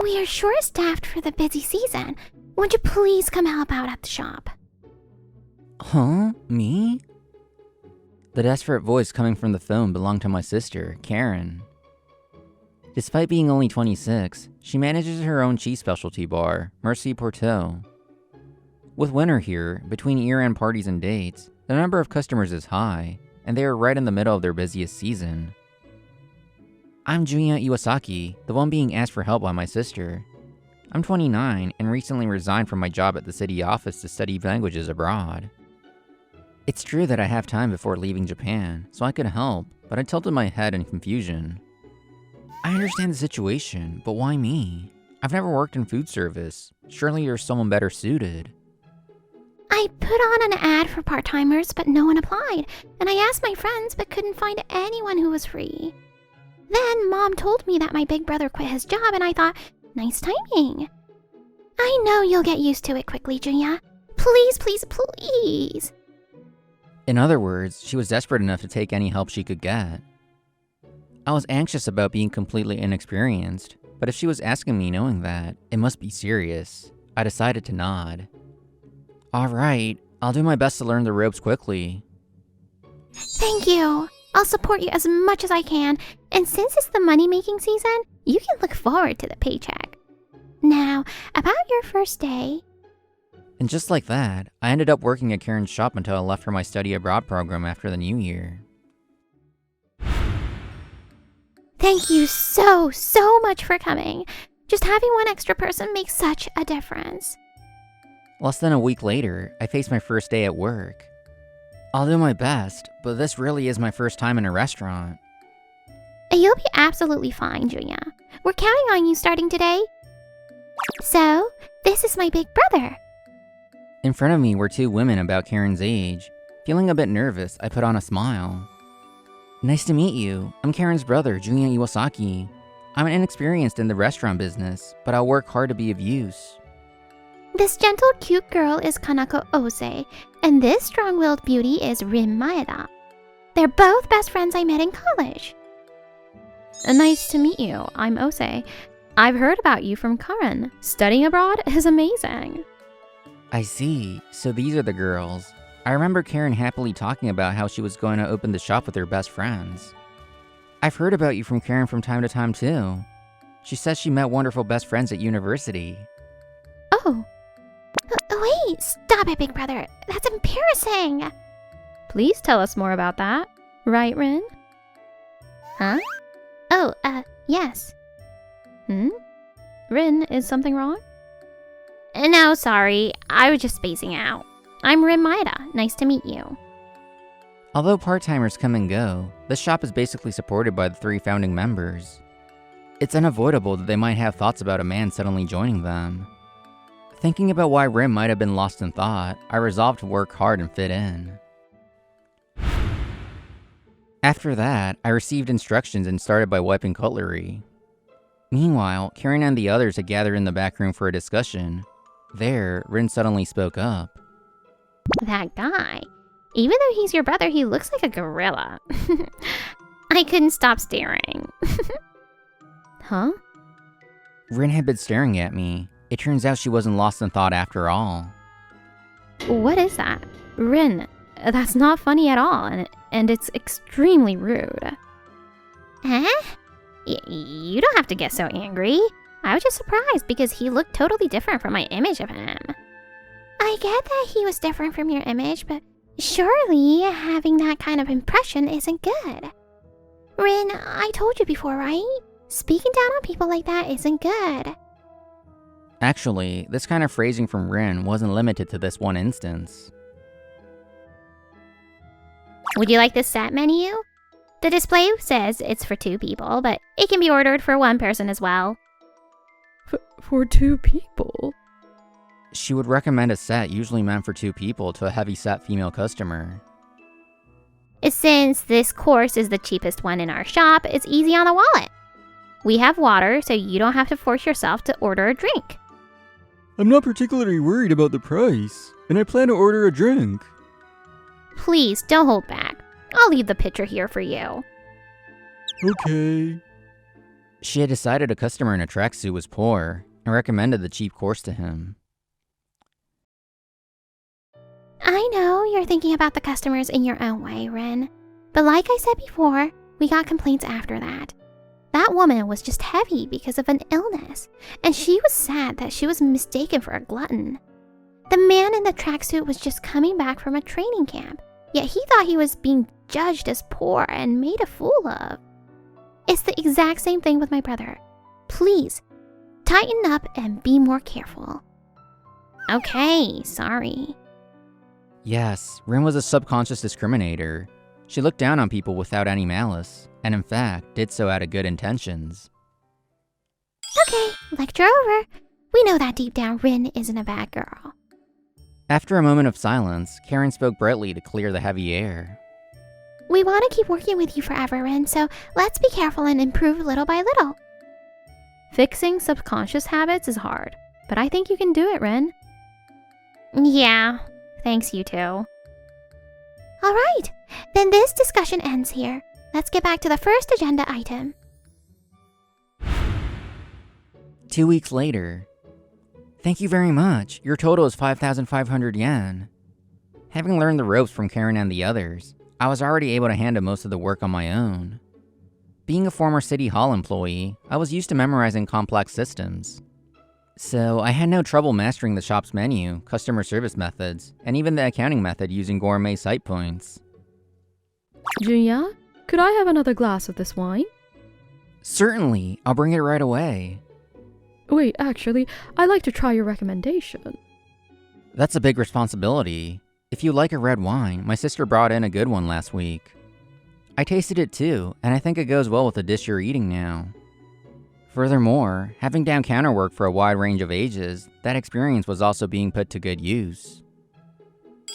We are short-staffed for the busy season. Would you please come help out at the shop? Huh? Me? The desperate voice coming from the phone belonged to my sister, Karen. Despite being only 26, she manages her own cheese specialty bar, Merci Porto. With winter here, between year-end parties and dates, the number of customers is high, and they are right in the middle of their busiest season. I'm Junya Iwasaki, the one being asked for help by my sister. I'm 29 and recently resigned from my job at the city office to study languages abroad. It's true that I have time before leaving Japan, so I could help, but I tilted my head in confusion. I understand the situation, but why me? I've never worked in food service. Surely there's someone better suited. I put on an ad for part-timers, but no one applied, and I asked my friends but couldn't find anyone who was free. Then Mom told me that my big brother quit his job, and I thought, nice timing. I know you'll get used to it quickly, Junya. Please, please, please. In other words, she was desperate enough to take any help she could get. I was anxious about being completely inexperienced, but if she was asking me knowing that, it must be serious. I decided to nod. Alright, I'll do my best to learn the ropes quickly. Thank you. I'll support you as much as I can, and since it's the money-making season, you can look forward to the paycheck. Now, about your first day. And just like that, I ended up working at Karen's shop until I left for my study abroad program after the new year. Thank you so much for coming. Just having one extra person makes such a difference. Less than a week later, I faced my first day at work. I'll do my best, but this really is my first time in a restaurant. You'll be absolutely fine, Junya. We're counting on you starting today. So, this is my big brother. In front of me were two women about Karen's age. Feeling a bit nervous, I put on a smile. Nice to meet you. I'm Karen's brother, Junya Iwasaki. I'm inexperienced in the restaurant business, but I'll work hard to be of use. This gentle, cute girl is Kanako Ose, and this strong-willed beauty is Rin Maeda. They're both best friends I met in college. Nice to meet you. I'm Ose. I've heard about you from Karen. Studying abroad is amazing. I see. So these are the girls. I remember Karen happily talking about how she was going to open the shop with her best friends. I've heard about you from Karen from time to time too. She says she met wonderful best friends at university. Oh. Wait, stop it, big brother. That's embarrassing. Please tell us more about that. Right, Rin? Huh? Oh, yes. Rin, is something wrong? No, sorry. I was just spacing out. I'm Rin Maeda. Nice to meet you. Although part-timers come and go, this shop is basically supported by the 3 founding members. It's unavoidable that they might have thoughts about a man suddenly joining them. Thinking about why Rin might have been lost in thought, I resolved to work hard and fit in. After that, I received instructions and started by wiping cutlery. Meanwhile, Karen and the others had gathered in the back room for a discussion. There, Rin suddenly spoke up. That guy. Even though he's your brother, he looks like a gorilla. I couldn't stop staring. Huh? Rin had been staring at me. It turns out she wasn't lost in thought after all. What is that? Rin, that's not funny at all, and it's extremely rude. Huh? You don't have to get so angry. I was just surprised because he looked totally different from my image of him. I get that he was different from your image, but surely having that kind of impression isn't good. Rin, I told you before, right? Speaking down on people like that isn't good. Actually, this kind of phrasing from Rin wasn't limited to this one instance. Would you like this set menu? The display says it's for 2 people, but it can be ordered for 1 person as well. For 2 people? She would recommend a set usually meant for 2 people to a heavy-set female customer. Since this course is the cheapest one in our shop, it's easy on the wallet. We have water, so you don't have to force yourself to order a drink. I'm not particularly worried about the price, and I plan to order a drink. Please, don't hold back. I'll leave the pitcher here for you. Okay. She had decided a customer in a tracksuit was poor and recommended the cheap course to him. I know you're thinking about the customers in your own way, Rin. But like I said before, we got complaints after that. That woman was just heavy because of an illness, and she was sad that she was mistaken for a glutton. The man in the tracksuit was just coming back from a training camp, yet he thought he was being judged as poor and made a fool of. It's the exact same thing with my brother. Please, tighten up and be more careful. Okay, sorry. Yes, Rin was a subconscious discriminator. She looked down on people without any malice, and in fact, did so out of good intentions. Okay, lecture over. We know that deep down Rin isn't a bad girl. After a moment of silence, Karen spoke brightly to clear the heavy air. We want to keep working with you forever, Rin, so let's be careful and improve little by little. Fixing subconscious habits is hard, but I think you can do it, Rin. Yeah, thanks you two. Alright, then this discussion ends here. Let's get back to the first agenda item. 2 weeks later. Thank you very much. Your total is 5,500 yen. Having learned the ropes from Karen and the others, I was already able to handle most of the work on my own. Being a former City Hall employee, I was used to memorizing complex systems. So I had no trouble mastering the shop's menu, customer service methods, and even the accounting method using gourmet site points. Junya, could I have another glass of this wine? Certainly, I'll bring it right away. Wait, actually, I'd like to try your recommendation. That's a big responsibility. If you like a red wine, my sister brought in a good one last week. I tasted it too, and I think it goes well with the dish you're eating now. Furthermore, having done counter work for a wide range of ages, that experience was also being put to good use.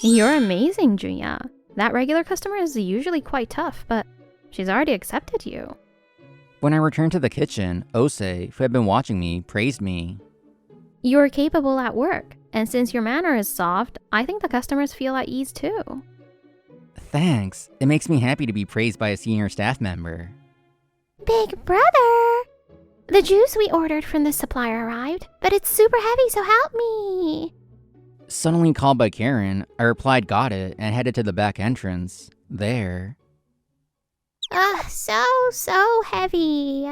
You're amazing, Junya. That regular customer is usually quite tough, but she's already accepted you. When I returned to the kitchen, Ose, who had been watching me, praised me. You're capable at work, and since your manner is soft, I think the customers feel at ease too. Thanks. It makes me happy to be praised by a senior staff member. Big brother! The juice we ordered from the supplier arrived, but it's super heavy, so help me! Suddenly called by Karen, I replied got it and headed to the back entrance. There. So heavy.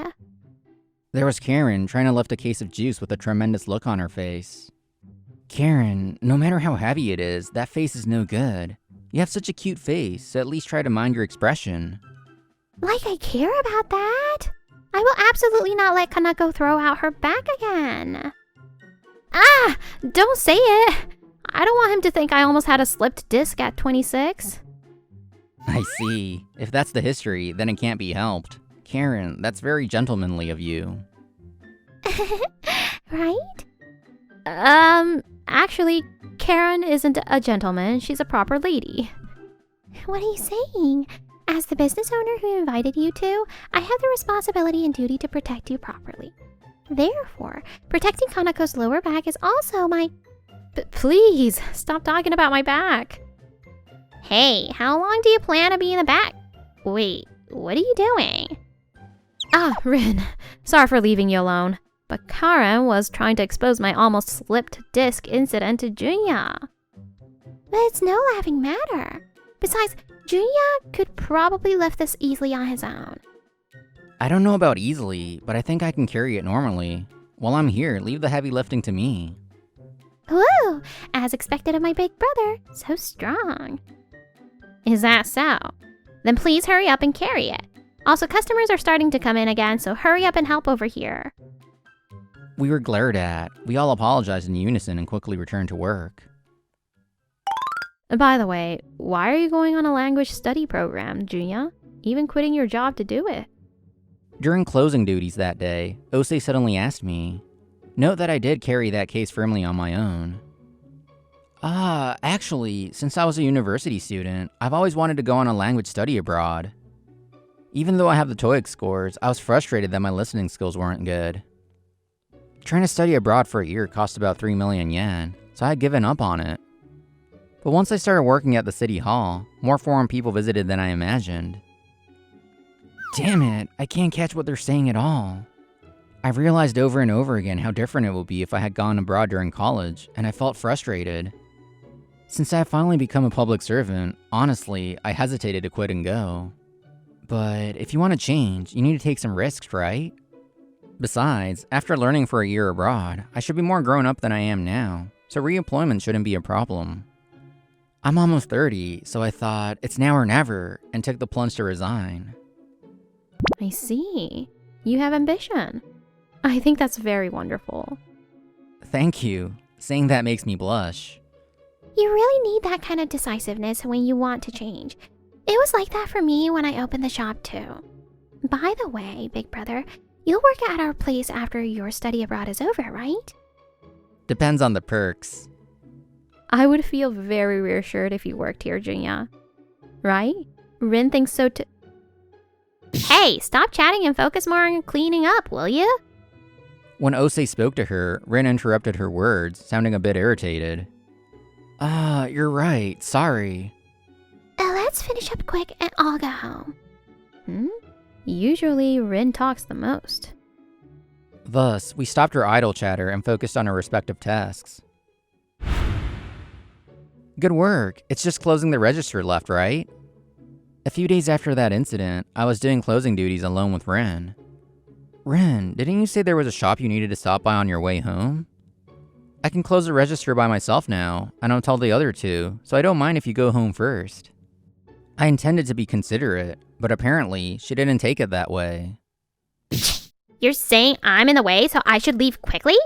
There was Karen trying to lift a case of juice with a tremendous look on her face. Karen, no matter how heavy it is, that face is no good. You have such a cute face, so at least try to mind your expression. Like I care about that? I will absolutely not let Kanako throw out her back again. Ah! Don't say it! I don't want him to think I almost had a slipped disc at 26. I see. If that's the history, then it can't be helped. Karen, that's very gentlemanly of you. Right? Actually, Karen isn't a gentleman, she's a proper lady. What are you saying? As the business owner who invited you to, I have the responsibility and duty to protect you properly. Therefore, protecting Kanako's lower back is also my... Please, stop talking about my back. Hey, how long do you plan to be in the back? Wait, what are you doing? Ah, Rin. Sorry for leaving you alone. But Karen was trying to expose my almost slipped disc incident to Junya. But it's no laughing matter. Besides, Junya could probably lift this easily on his own. I don't know about easily, but I think I can carry it normally. While I'm here, leave the heavy lifting to me. Woo! As expected of my big brother, so strong. Is that so? Then please hurry up and carry it. Also, customers are starting to come in again, so hurry up and help over here. We were glared at. We all apologized in unison and quickly returned to work. By the way, why are you going on a language study program, Junya? Even quitting your job to do it? During closing duties that day, Ose suddenly asked me. Note that I did carry that case firmly on my own. Actually, since I was a university student, I've always wanted to go on a language study abroad. Even though I have the TOEIC scores, I was frustrated that my listening skills weren't good. Trying to study abroad for a year cost about 3 million yen, so I had given up on it. But once I started working at the city hall, more foreign people visited than I imagined. Damn it, I can't catch what they're saying at all. I've realized over and over again how different it would be if I had gone abroad during college, and I felt frustrated. Since I have finally become a public servant, honestly, I hesitated to quit and go. But if you want to change, you need to take some risks, right? Besides, after learning for a year abroad, I should be more grown up than I am now, so reemployment shouldn't be a problem. I'm almost 30, so I thought it's now or never, and took the plunge to resign. I see. You have ambition. I think that's very wonderful. Thank you. Saying that makes me blush. You really need that kind of decisiveness when you want to change. It was like that for me when I opened the shop too. By the way, big brother, you'll work at our place after your study abroad is over, right? Depends on the perks. I would feel very reassured if you worked here, Junya. Right? Rin thinks so too. Hey, stop chatting and focus more on cleaning up, will you? When Osei spoke to her, Rin interrupted her words, sounding a bit irritated. You're right, sorry. Let's finish up quick and I'll go home. Usually, Rin talks the most. Thus, we stopped our idle chatter and focused on our respective tasks. Good work. It's just closing the register left, right? A few days after that incident, I was doing closing duties alone with Rin. Rin, didn't you say there was a shop you needed to stop by on your way home? I can close the register by myself now, and I'll tell the other two, so I don't mind if you go home first. I intended to be considerate, but apparently she didn't take it that way. You're saying I'm in the way, so I should leave quickly?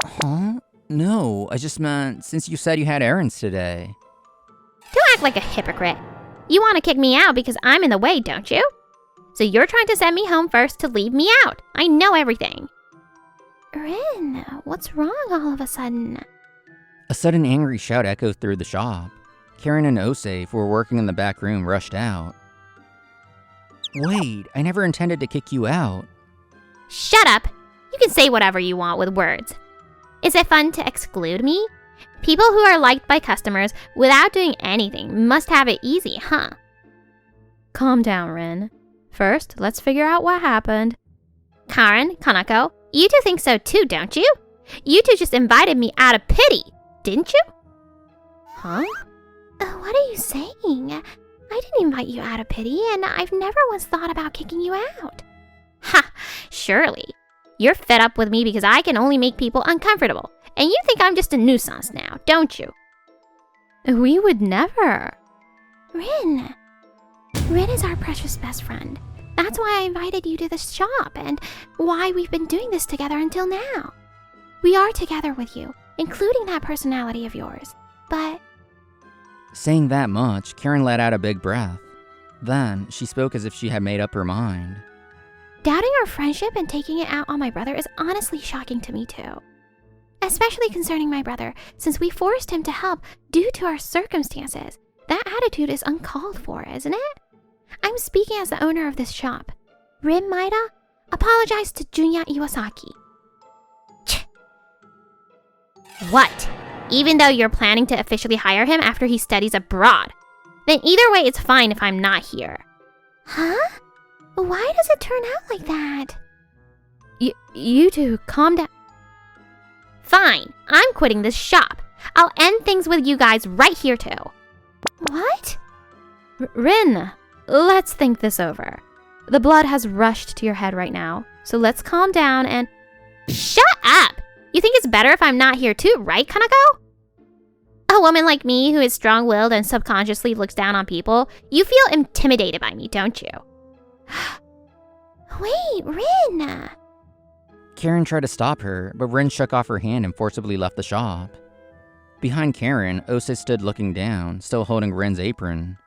Huh? No, I just meant since you said you had errands today. Don't act like a hypocrite. You want to kick me out because I'm in the way, don't you? So you're trying to send me home first to leave me out. I know everything. Rin, what's wrong all of a sudden? A sudden angry shout echoed through the shop. Karen and Osei, who were working in the back room, rushed out. Wait, I never intended to kick you out. Shut up! You can say whatever you want with words. Is it fun to exclude me? People who are liked by customers without doing anything must have it easy, huh? Calm down, Rin. First, let's figure out what happened. Karen, Kanako, you two think so too, don't you? You two just invited me out of pity, didn't you? Huh? What are you saying? I didn't invite you out of pity, and I've never once thought about kicking you out. Ha! Surely. You're fed up with me because I can only make people uncomfortable, and you think I'm just a nuisance now, don't you? We would never. Rin. Rin is our precious best friend. That's why I invited you to the shop, and why we've been doing this together until now. We are together with you, including that personality of yours, but... Saying that much, Karen let out a big breath. Then, she spoke as if she had made up her mind. Doubting our friendship and taking it out on my brother is honestly shocking to me too. Especially concerning my brother, since we forced him to help due to our circumstances. That attitude is uncalled for, isn't it? I'm speaking as the owner of this shop. Rin Maeda, apologize to Junya Iwasaki. What? Even though you're planning to officially hire him after he studies abroad? Then either way, it's fine if I'm not here. Huh? Why does it turn out like that? You two, calm down. Fine, I'm quitting this shop. I'll end things with you guys right here too. What? Rin, let's think this over. The blood has rushed to your head right now, so let's calm down and... Shut up! You think it's better if I'm not here too, right, Kanako? A woman like me who is strong-willed and subconsciously looks down on people, you feel intimidated by me, don't you? Wait, Rin! Karen tried to stop her, but Rin shook off her hand and forcibly left the shop. Behind Karen, Osei stood looking down, still holding Rin's apron.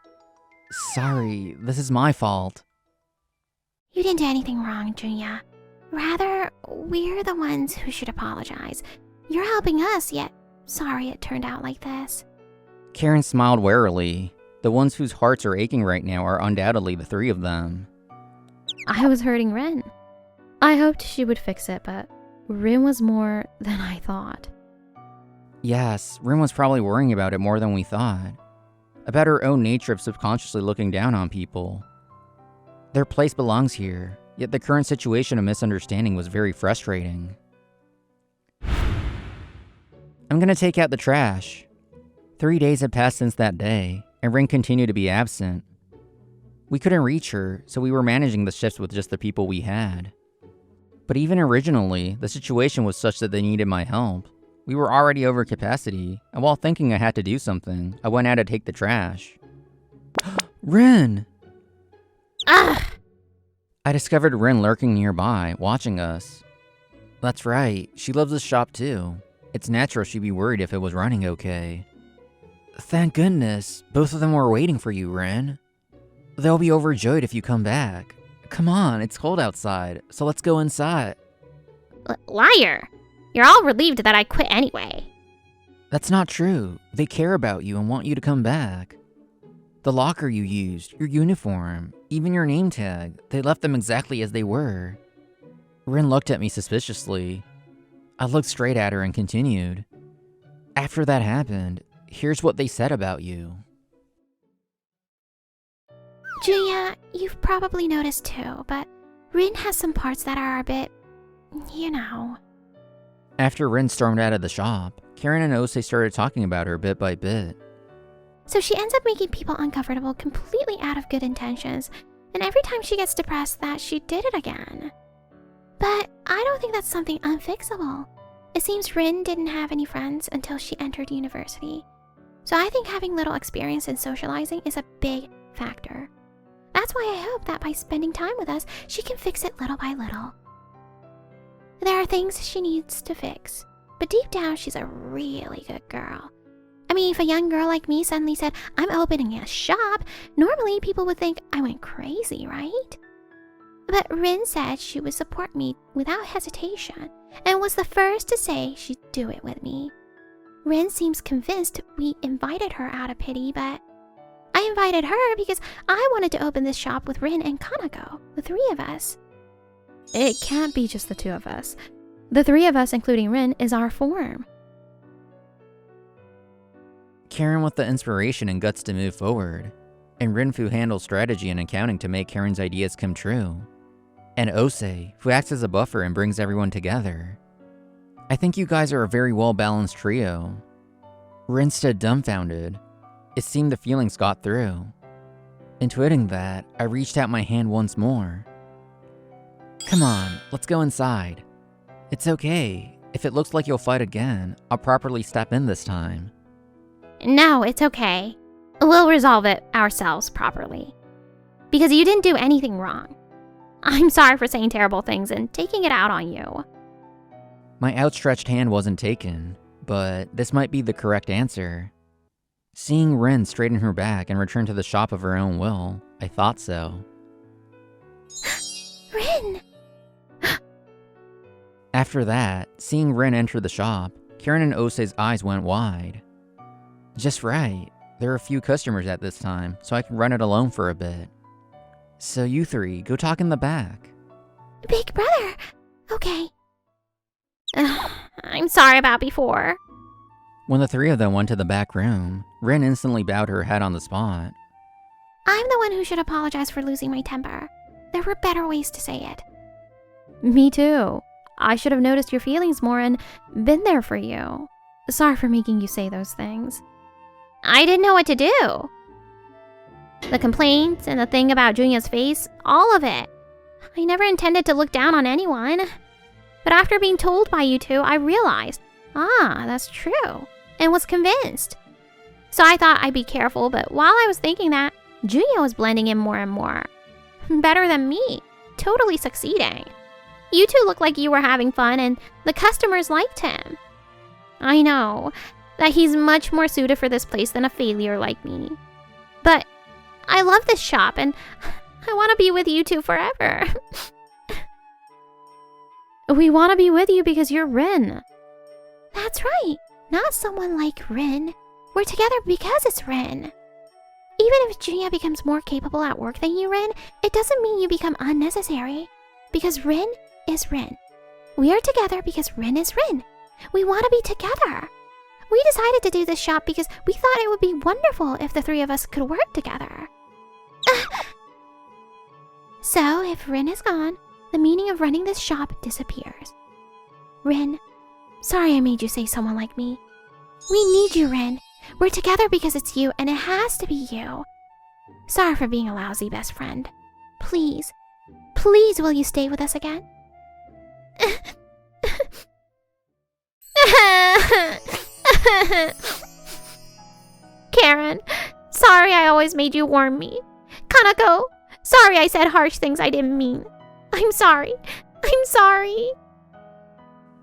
Sorry, this is my fault. You didn't do anything wrong, Junya. Rather, we're the ones who should apologize. You're helping us, yet sorry it turned out like this. Karen smiled warily. The ones whose hearts are aching right now are undoubtedly the three of them. I was hurting Rin. I hoped she would fix it, but Rin was more than I thought. Yes, Rin was probably worrying about it more than we thought. About her own nature of subconsciously looking down on people. Their place belongs here, Yet the current situation of misunderstanding was very frustrating. I'm gonna take out the trash. 3 days had passed since that day, and Rin continued to be absent. We couldn't reach her, so we were managing the shifts with just the people we had. But even originally, the situation was such that they needed my help. We were already over capacity, and while thinking I had to do something, I went out to take the trash. Rin! Ugh! I discovered Rin lurking nearby, watching us. That's right, she loves this shop too. It's natural she'd be worried if it was running okay. Thank goodness, both of them were waiting for you, Rin. They'll be overjoyed if you come back. Come on, it's cold outside, so let's go inside. Liar! You're all relieved that I quit anyway. That's not true. They care about you and want you to come back. The locker you used, your uniform, even your name tag, they left them exactly as they were. Rin looked at me suspiciously. I looked straight at her and continued. After that happened, here's what they said about you. Junya, you've probably noticed too, but Rin has some parts that are a bit, you know. After Rin stormed out of the shop, Karen and Ose started talking about her bit by bit. So she ends up making people uncomfortable completely out of good intentions, and every time she gets depressed that she did it again. But I don't think that's something unfixable. It seems Rin didn't have any friends until she entered university. So I think having little experience in socializing is a big factor. That's why I hope that by spending time with us, she can fix it little by little. There are things she needs to fix, but deep down she's a really good girl. I mean, if a young girl like me suddenly said, I'm opening a shop, normally people would think I went crazy, right? But Rin said she would support me without hesitation, and was the first to say she'd do it with me. Rin seems convinced we invited her out of pity, but I invited her because I wanted to open this shop with Rin and Kanako, the three of us. It can't be just the two of us. The three of us, including Rin, is our form. Karen with the inspiration and guts to move forward, and Rinfu handles strategy and accounting to make Karen's ideas come true, and Ose, who acts as a buffer and brings everyone together. I think you guys are a very well-balanced trio. Rin stood dumbfounded. It seemed the feelings got through. Intuiting that, I reached out my hand once more. Come on, let's go inside. It's okay. If it looks like you'll fight again, I'll properly step in this time. No, it's okay. We'll resolve it ourselves properly. Because you didn't do anything wrong. I'm sorry for saying terrible things and taking it out on you. My outstretched hand wasn't taken, but this might be the correct answer. Seeing Rin straighten her back and return to the shop of her own will, I thought so. Rin! After that, seeing Rin enter the shop, Karen and Ose's eyes went wide. Just right. There are a few customers at this time, so I can run it alone for a bit. So you three, go talk in the back. Big brother! Okay. I'm sorry about before. When the three of them went to the back room, Rin instantly bowed her head on the spot. I'm the one who should apologize for losing my temper. There were better ways to say it. Me too. I should have noticed your feelings more and been there for you. Sorry for making you say those things. I didn't know what to do. The complaints and the thing about Junya's face, all of it. I never intended to look down on anyone. But after being told by you two, I realized, that's true, and was convinced. So I thought I'd be careful, but while I was thinking that, Junya was blending in more and more. Better than me, totally succeeding. You two looked like you were having fun, and the customers liked him. I know that he's much more suited for this place than a failure like me. But I love this shop, and I want to be with you two forever. We want to be with you because you're Rin. That's right, not someone like Rin. We're together because it's Rin. Even if Junya becomes more capable at work than you, Rin, it doesn't mean you become unnecessary. Because Rin is Rin. We are together because Rin is Rin. We want to be together. We decided to do this shop because we thought it would be wonderful if the three of us could work together. So, if Rin is gone, the meaning of running this shop disappears. Rin, sorry I made you say someone like me. We need you, Rin. We're together because it's you, and it has to be you. Sorry for being a lousy best friend. Please, please will you stay with us again? Karen, sorry I always made you warn me. Kanako, sorry I said harsh things I didn't mean. I'm sorry. I'm sorry.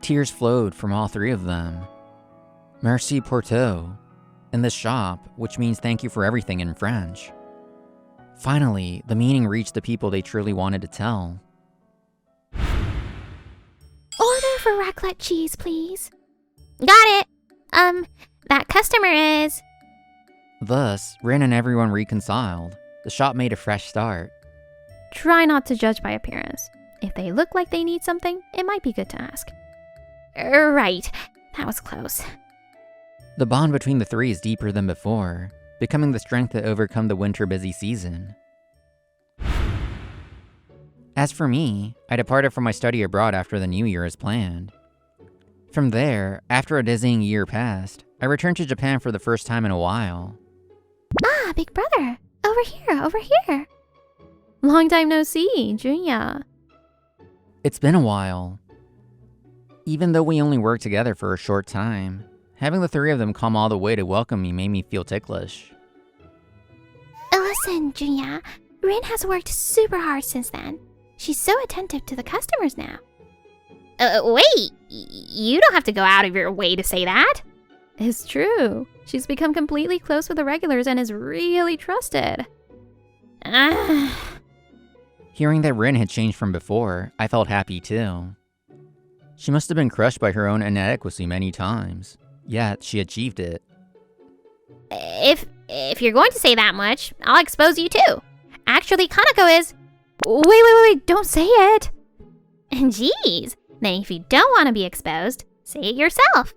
Tears flowed from all three of them. Merci pour tout, in the shop, which means thank you for everything in French. Finally, the meaning reached the people they truly wanted to tell. Order for raclette cheese, please. Got it. That customer is... Thus, Rin and everyone reconciled. The shop made a fresh start. Try not to judge by appearance. If they look like they need something, it might be good to ask. Right. That was close. The bond between the three is deeper than before, becoming the strength to overcome the winter busy season. As for me, I departed from my study abroad after the new year as planned. From there, after a dizzying year passed, I returned to Japan for the first time in a while. Ah, big brother. Over here, over here. Long time no see, Junya. It's been a while. Even though we only worked together for a short time, having the three of them come all the way to welcome me made me feel ticklish. Listen, Junya. Rin has worked super hard since then. She's so attentive to the customers now. Wait, you don't have to go out of your way to say that. It's true. She's become completely close with the regulars and is really trusted. Hearing that Rin had changed from before, I felt happy too. She must have been crushed by her own inadequacy many times, yet she achieved it. If you're going to say that much, I'll expose you too. Actually, Kanako is... Wait, don't say it. Jeez, then if you don't want to be exposed, say it yourself.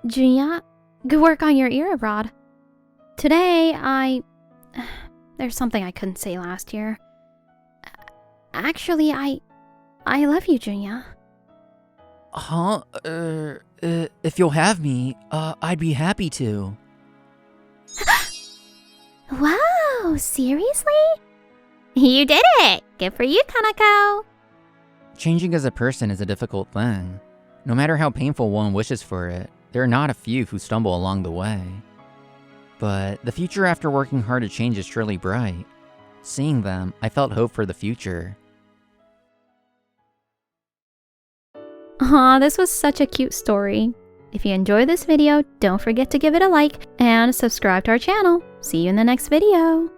Junya, good work on your ear abroad. Today, there's something I couldn't say last year. Actually, I love you, Junya. Huh? If you'll have me, I'd be happy to. Wow, seriously? You did it! Good for you, Kanako. Changing as a person is a difficult thing. No matter how painful one wishes for it, there are not a few who stumble along the way. But the future after working hard to change is surely bright. Seeing them, I felt hope for the future. Aw, this was such a cute story. If you enjoyed this video, don't forget to give it a like and subscribe to our channel. See you in the next video.